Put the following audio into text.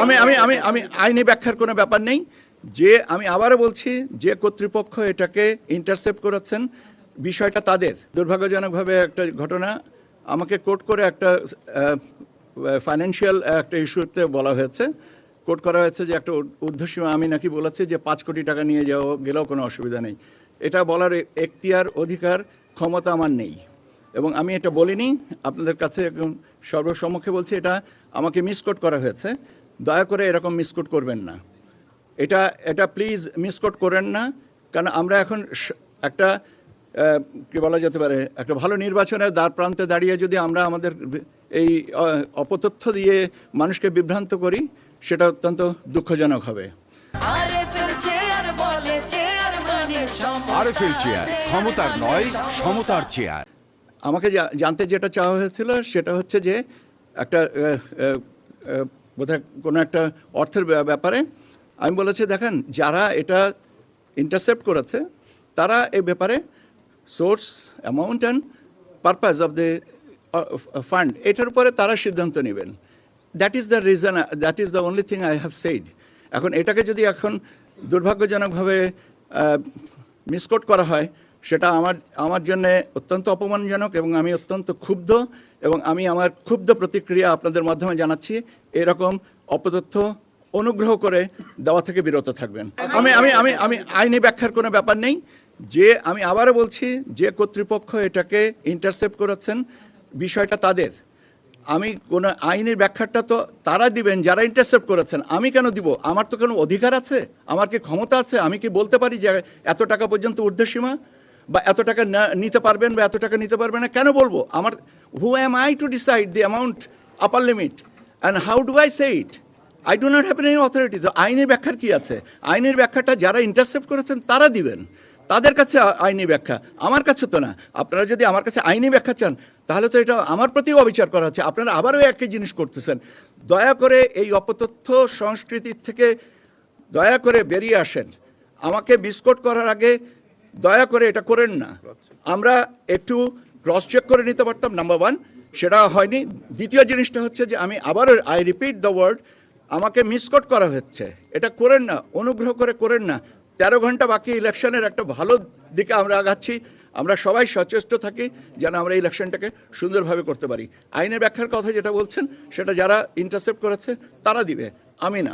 আমি আমি আমি আমি আইনি ব্যাখ্যার কোনো ব্যাপার নেই। যে আমি আবারও বলছি, যে কর্তৃপক্ষ এটাকে ইন্টারসেপ্ট করেছেন বিষয়টা তাদের। দুর্ভাগ্যজনকভাবে একটা ঘটনা আমাকে কোর্ট করে একটা ফাইন্যান্সিয়াল একটা ইস্যুতে বলা হয়েছে, কোর্ট করা হয়েছে যে একটা ঊর্ধ্বসীমা আমি নাকি বলেছি যে 5 কোটি টাকা নিয়ে গেলেও কোনো অসুবিধা নেই। এটা বলার এখতিয়ার, অধিকার, ক্ষমতা আমার নেই এবং আমি এটা বলিনি। আপনাদের কাছে সর্বসম্মুখে বলছি, এটা আমাকে মিসকোট করা হয়েছে। দয়া করে এরকম মিসকোট করবেন না। এটা প্লিজ মিসকোট করেন না, কারণ আমরা এখন একটা কি বলা যেতে পারে, একটা ভালো নির্বাচনের দ্বার প্রান্তে দাঁড়িয়ে যদি আমরা আমাদের এই অপতথ্য দিয়ে মানুষকে বিভ্রান্ত করি, সেটা অত্যন্ত দুঃখজনক হবে। আরএফএল চেয়ার, ক্ষমতার নয়, সমতার চেয়ার। আমাকে জানতে যেটা চাওয়া হয়েছিল সেটা হচ্ছে যে একটা বোধহয় কোনো একটা অর্থের ব্যাপারে আমি বলেছি, দেখেন যারা এটা ইন্টারসেপ্ট করেছে তারা এই ব্যাপারে source, amount and purpose of the fund, এটার উপরে তারা সিদ্ধান্ত নেবেন। That is the reason, that is the only thing I have said. এখন এটাকে যদি এখন দুর্ভাগ্যজনকভাবে মিসকোট করা হয়, সেটা আমার জন্য অত্যন্ত অপমানজনক এবং আমি অত্যন্ত ক্ষুব্ধ এবং আমি আমার ক্ষুব্ধ প্রতিক্রিয়া আপনাদের মাধ্যমে জানাচ্ছি। এরকম অপতথ্য অনুগ্রহ করে দেওয়া থেকে বিরত থাকবেন। আমি আমি আমি আমি আইনি ব্যাখ্যার কোনো ব্যাপার নেই। যে আমি আবারও বলছি, যে কর্তৃপক্ষ এটাকে ইন্টারসেপ্ট করেছেন বিষয়টা তাদের। আমি কোনো আইনের ব্যাখ্যাটা তো তারা দিবেন যারা ইন্টারসেপ্ট করেছেন। আমি কেন দিব? আমার তো কোনো অধিকার আছে? আমার কি ক্ষমতা আছে? আমি কি বলতে পারি যে এত টাকা পর্যন্ত ঊর্ধ্বসীমা, বা এত টাকা নিতে পারবেন বা এত টাকা নিতে পারবেন না? কেন বলবো? আমার who am I to decide the amount, upper limit, and how do I say it? I do not have any authority. তো আইনের ব্যাখ্যার কি আছে? আইনের ব্যাখ্যাটা যারা ইন্টারসেপ্ট করেছেন তারা দিবেন, তাদের কাছে আইনি ব্যাখ্যা, আমার কাছে তো না। আপনারা যদি আমার কাছে আইনি ব্যাখ্যা চান তাহলে তো এটা আমার প্রতিও অবিচার করা হচ্ছে। আপনারা আবারও একই জিনিস করতেছেন। দয়া করে এই অপতথ্য সংস্কৃতির থেকে দয়া করে বেরিয়ে আসেন। আমাকে মিসকোট করার আগে দয়া করে এটা করেন না। আমরা একটু ক্রস চেক করে নিতে পারতাম, নাম্বার 1, সেটা হয়নি। দ্বিতীয় জিনিসটা হচ্ছে যে আমি আবারও আই রিপিট দ্য ওয়ার্ড, আমাকে মিসকোট করা হচ্ছে। এটা করেন না, অনুগ্রহ করে করেন না। 13 ঘন্টা বাকি ইলেকশনের, একটা ভালো দিকে আমরা আগাচ্ছি। আমরা সবাই সচেষ্ট থাকি যেন আমরা ইলেকশনটাকে সুন্দরভাবে করতে পারি। আইনের ব্যাখ্যার কথা যেটা বলছেন সেটা যারা ইন্টারসেপ্ট করেছে তারা দিবে, আমি না।